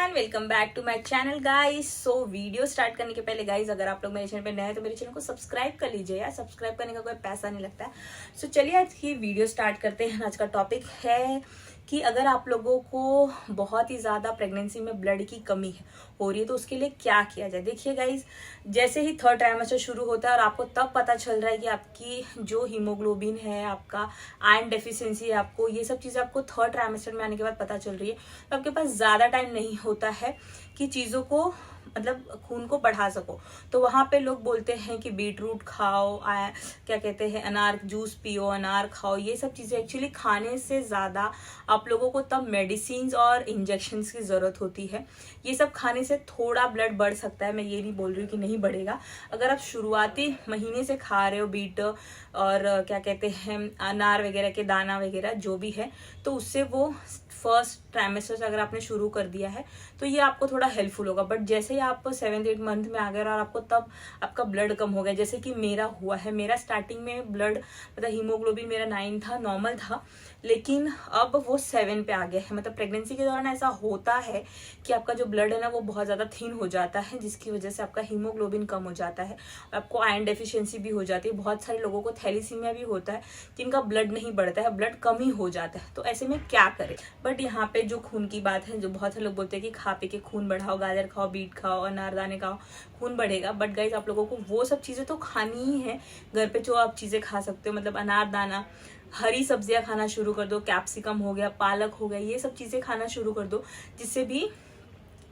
Everyone, welcome back to my channel guys. So video start करने के पहले guys, अगर आप लोग मेरे चैनल पे नए हैं तो मेरे चैनल को सब्सक्राइब कर लीजिए यार। सब्सक्राइब करने का कोई पैसा नहीं लगता है। सो चलिए आज की वीडियो स्टार्ट करते हैं। आज का टॉपिक है कि अगर आप लोगों को बहुत ही ज़्यादा प्रेगनेंसी में ब्लड की कमी हो रही है तो उसके लिए क्या किया जाए। देखिए गाइज, जैसे ही थर्ड ट्राइमेस्टर शुरू होता है और आपको तब पता चल रहा है कि आपकी जो हीमोग्लोबिन है, आपका आयरन डेफिशिएंसी है, आपको ये सब चीज़ें आपको थर्ड ट्राइमेस्टर में आने के बाद पता चल रही है, तो आपके पास ज़्यादा टाइम नहीं होता है कि चीज़ों को मतलब खून को बढ़ा सको। तो वहां पे लोग बोलते हैं कि बीट रूट खाओ, क्या कहते हैं, अनार जूस पियो, अनार खाओ। ये सब चीजें एक्चुअली खाने से ज्यादा आप लोगों को तब मेडिसिन और इंजेक्शन की जरूरत होती है। ये सब खाने से थोड़ा ब्लड बढ़ सकता है, मैं ये नहीं बोल रही हूँ कि नहीं बढ़ेगा। अगर आप शुरुआती महीने से खा रहे हो बीट और क्या कहते हैं अनार वगैरह के दाना वगैरह जो भी है, तो उससे वो फर्स्ट ट्राइमेस्टर से अगर आपने शुरू कर दिया है तो ये आपको थोड़ा हेल्पफुल होगा। बट जैसे ही आप 7-8 मंथ में आ गए और आपको तब आपका ब्लड कम हो गया, जैसे कि मेरा हुआ है। मेरा स्टार्टिंग में ब्लड मतलब हीमोग्लोबिन मेरा 9 था, नॉर्मल था, लेकिन अब वो 7 पे आ गया है। मतलब प्रेगनेंसी के दौरान ऐसा होता है कि आपका जो ब्लड है ना वो बहुत ज्यादा थिन हो जाता है, जिसकी वजह से आपका हीमोग्लोबिन कम हो जाता है, आपको आयरन डेफिशिएंसी भी हो जाती है। बहुत सारे लोगों को थैलीसीमिया भी होता है जिनका ब्लड नहीं बढ़ता है, ब्लड कम ही हो जाता है। तो ऐसे में क्या करें। बट यहाँ पे जो खून की बात है, जो बहुत सारे लोग बोलते हैं कि खा पी के खून बढ़ाओ, गाजर खाओ, बीट खाओ, अनारदाने खाओ, खून बढ़ेगा। बट गाइज, आप लोगों को वो सब चीजें तो खानी ही है घर पे जो आप चीजें खा सकते हो। मतलब अनारदाना, हरी सब्जियां खाना शुरू कर दो, कैप्सिकम हो गया, पालक हो गया, ये सब चीजें खाना शुरू कर दो, जिससे भी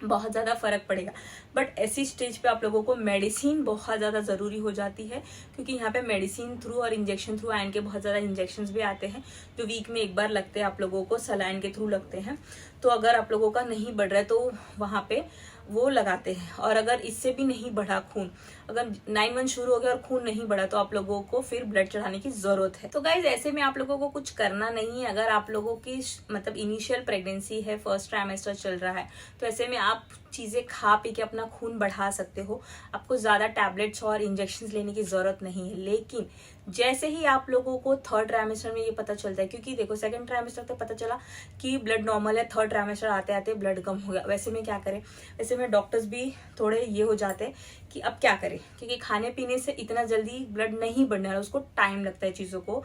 बहुत ज़्यादा फर्क पड़ेगा। बट ऐसी स्टेज पे आप लोगों को मेडिसिन बहुत ज़्यादा ज़रूरी हो जाती है, क्योंकि यहाँ पे मेडिसिन थ्रू और इंजेक्शन थ्रू, आयरन के बहुत ज़्यादा इंजेक्शंस भी आते हैं जो वीक में एक बार लगते हैं आप लोगों को, सलाइन के थ्रू लगते हैं। तो अगर आप लोगों का नहीं बढ़ रहा है तो वहाँ पे वो लगाते हैं। और अगर इससे भी नहीं बढ़ा खून, अगर 9 मंथ शुरू हो गया और खून नहीं बढ़ा, तो आप लोगों को फिर ब्लड चढ़ाने की जरूरत है। तो गाइज, ऐसे में आप लोगों को कुछ करना नहीं है। अगर आप लोगों की मतलब इनिशियल प्रेगनेंसी है, फर्स्ट ट्राइमेस्टर चल रहा है, तो ऐसे में आप चीजें खा पी के अपना खून बढ़ा सकते हो। आपको ज्यादा टैबलेट्स और इंजेक्शन लेने की जरूरत नहीं है। लेकिन जैसे ही आप लोगों को थर्ड ट्राइमेस्टर में ये पता चलता है, क्योंकि देखो सेकंड ट्राइमेस्टर तक पता चला कि ब्लड नॉर्मल है, थर्ड ट्राइमेस्टर आते आते ब्लड कम हो गया, वैसे में क्या करें। वैसे में डॉक्टर्स भी थोड़े ये हो जाते हैं कि अब क्या करें, क्योंकि खाने पीने से इतना जल्दी ब्लड नहीं बढ़ने वाला, उसको टाइम लगता है चीजों को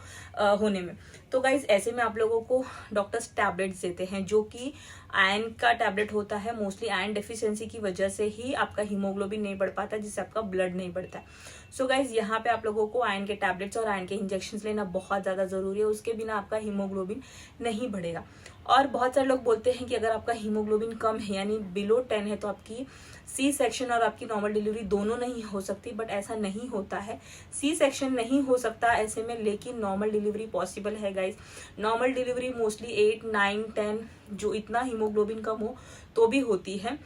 होने में। तो गाइज, ऐसे में आप लोगों को डॉक्टर्स टैबलेट्स देते हैं, जो कि आयरन का टैबलेट होता है। मोस्टली आयरन डेफिशिएंसी की वजह से ही आपका हीमोग्लोबिन नहीं बढ़ पाता, जिससे आपका ब्लड नहीं बढ़ता है। सो गाइज, यहाँ पे आप लोगों को आयरन के टैबलेट्स और आयरन के इंजेक्शन लेना बहुत ज्यादा जरूरी है। उसके बिना आपका हीमोग्लोबिन नहीं बढ़ेगा। और बहुत सारे लोग बोलते हैं कि अगर आपका हीमोग्लोबिन कम है, यानी बिलो 10 है, तो आपकी सी सेक्शन और आपकी नॉर्मल डिलीवरी दोनों नहीं हो सकती। बट ऐसा नहीं होता है, सी सेक्शन नहीं हो सकता ऐसे में, लेकिन नॉर्मल डिलीवरी पॉसिबल है गाइज। नॉर्मल डिलीवरी मोस्टली 8, 9, 10, जो इतना हीमोग्लोबिन कम हो तो भी होती है।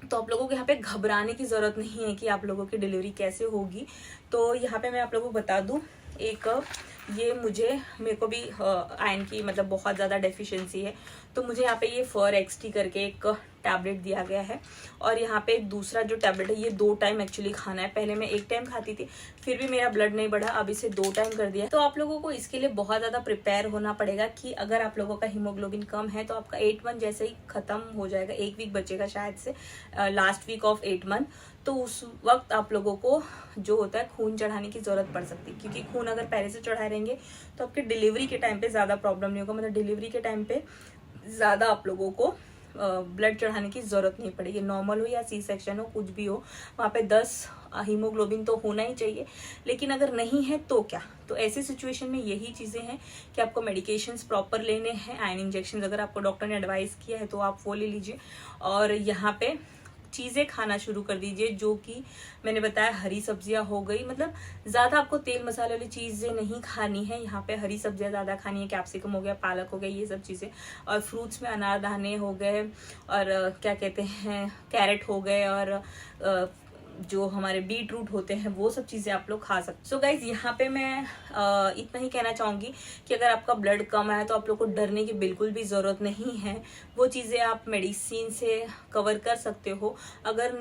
तो आप लोगों को यहाँ पे घबराने की जरूरत नहीं है कि आप लोगों की डिलीवरी कैसे होगी। तो यहाँ पे मैं आप लोगों को बता दूं, एक ये मेरे को भी आयरन की मतलब बहुत ज़्यादा डेफिशिएंसी है, तो मुझे यहाँ पे ये फर एक्सटी करके एक टैबलेट दिया गया है। और यहाँ पे एक दूसरा जो टैबलेट है, ये 2 टाइम एक्चुअली खाना है। पहले मैं 1 टाइम खाती थी, फिर भी मेरा ब्लड नहीं बढ़ा, अब इसे 2 टाइम कर दिया। तो आप लोगों को इसके लिए बहुत ज़्यादा प्रिपेयर होना पड़ेगा कि अगर आप लोगों का हीमोग्लोबिन कम है तो आपका 8 मंथ जैसे ही खत्म हो जाएगा, 1 वीक बचेगा शायद से, लास्ट वीक ऑफ 8 मंथ, तो उस वक्त आप लोगों को जो होता है खून चढ़ाने की जरूरत पड़ सकती है। क्योंकि खून अगर पहले से चढ़ाए रहेंगे तो आपके डिलीवरी के टाइम पे ज्यादा प्रॉब्लम नहीं होगा। मतलब डिलीवरी के टाइम पे ज्यादा आप लोगों को ब्लड चढ़ाने की जरूरत नहीं पड़ेगी। नॉर्मल हो या सी सेक्शन हो, कुछ भी हो, वहाँ पे 10 हीमोग्लोबिन तो होना ही चाहिए। लेकिन अगर नहीं है तो क्या। तो ऐसी सिचुएशन में यही चीजें हैं कि आपको मेडिकेशंस प्रॉपर लेने हैं। आयरन इंजेक्शन अगर आपको डॉक्टर ने एडवाइस किया है तो आप वो ले लीजिए। और यहाँ पे चीजें खाना शुरू कर दीजिए, जो कि मैंने बताया, हरी सब्जियां हो गई। मतलब ज्यादा आपको तेल मसाले वाली चीजें नहीं खानी है। यहाँ पे हरी सब्जियां ज्यादा खानी है, कैप्सिकम हो गया, पालक हो गया, ये सब चीजें। और फ्रूट्स में अनारदाने हो गए, और क्या कहते हैं, कैरेट हो गए, और जो हमारे बीट रूट होते हैं वो सब चीज़ें आप लोग खा सकते। सो गाइज यहाँ पे मैं इतना ही कहना चाहूँगी कि अगर आपका ब्लड कम आया तो आप लोग को डरने की बिल्कुल भी ज़रूरत नहीं है। वो चीज़ें आप मेडिसिन से कवर कर सकते हो। अगर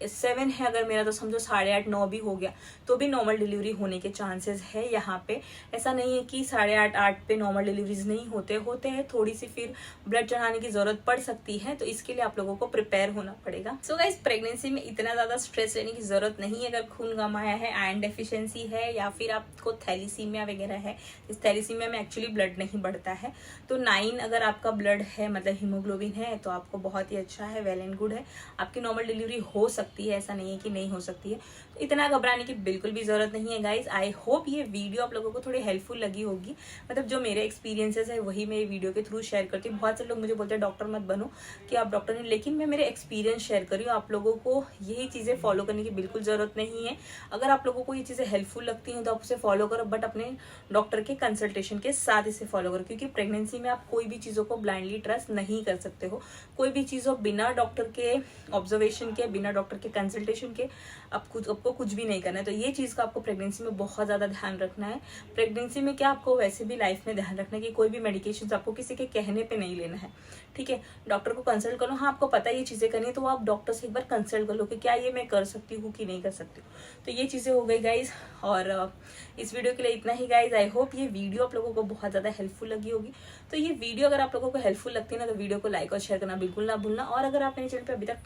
7 है अगर मेरा, तो समझो 8:30 9 भी हो गया तो भी नॉर्मल डिलीवरी होने के चांसेस है यहाँ पे। ऐसा नहीं है कि 8:30 8 पे नॉर्मल डिलीवरीज नहीं होते हैं, थोड़ी सी फिर ब्लड चढ़ाने की जरूरत पड़ सकती है, तो इसके लिए आप लोगों को प्रिपेयर होना पड़ेगा। सो गाइस प्रेगनेंसी में इतना ज्यादा स्ट्रेस लेने की जरूरत नहीं है। अगर खून कम आया है, आयरन डेफिशिएंसी है, या फिर आपको थैलीसीमिया वगैरह है, इस थैलीसीमिया में एक्चुअली ब्लड नहीं बढ़ता है, तो 9 अगर आपका ब्लड है, मतलब हीमोग्लोबिन है, तो आपको बहुत ही अच्छा है, वेल एंड गुड है, आपकी नॉर्मल डिलीवरी हो सकती है, ऐसा नहीं है कि नहीं हो सकती है। तो इतना घबराने की बिल्कुल भी जरूरत नहीं है गाइज। आई होप ये वीडियो आप लोगों को थोड़ी हेल्पफुल लगी होगी। मतलब जो मेरे एक्सपीरियंसेस है वही मैं वीडियो के थ्रू शेयर करती हूँ। बहुत से लोग मुझे बोलते हैं डॉक्टर मत बनो कि आप डॉक्टर नहीं, लेकिन मैं मेरे एक्सपीरियंस शेयर कर रही हूँ। आप लोगों को यही चीज़ें फॉलो करने की बिल्कुल ज़रूरत नहीं है। अगर आप लोगों को ये चीज़ें हेल्पफुल लगती हैं तो आप उसे फॉलो करो, बट अपने डॉक्टर के कंसल्टेशन के साथ इसे फॉलो करो, क्योंकि प्रेगनेंसी में आप कोई भी चीज़ों को ब्लाइंडली ट्रस्ट नहीं कर सकते हो। कोई भी चीज़ हो बिना डॉक्टर के ऑब्जर्वेशन के, बिना डॉक्टर के कंसल्टेशन के आपको कुछ भी नहीं करना है। तो ये चीज़ का आपको प्रेगनेंसी में बहुत ज़्यादा ध्यान रखना है। प्रेगनेंसी में क्या, आपको वैसे भी लाइफ में ध्यान रखना है कि कोई भी मेडिकेशन आपको किसी के कहने पे नहीं लेना है, ठीक है। डॉक्टर को कंसल्ट करो। हाँ, आपको पता है ये चीज़ें करनी है तो आप डॉक्टर से एक बार कंसल्ट कर लो कि क्या ये मैं कर सकती हूँ कि नहीं कर सकती हूँ। तो ये चीज़ें हो गई गाइज, और इस वीडियो के लिए इतना ही गाइज। आई होप ये वीडियो आप लोगों को बहुत ज़्यादा हेल्पफुल लगी होगी। तो ये वीडियो अगर आप लोगों को हेल्पफुल लगती है ना, तो वीडियो को लाइक और शेयर करना बिल्कुल ना भूलना। और अगर आप मेरे चैनल पर अभी तक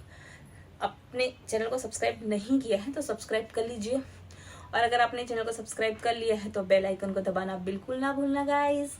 अपने चैनल को सब्सक्राइब नहीं किया है तो सब्सक्राइब कर लीजिए, और अगर आपने चैनल को सब्सक्राइब कर लिया है तो बेल आइकन को दबाना बिल्कुल ना भूलना गाइज।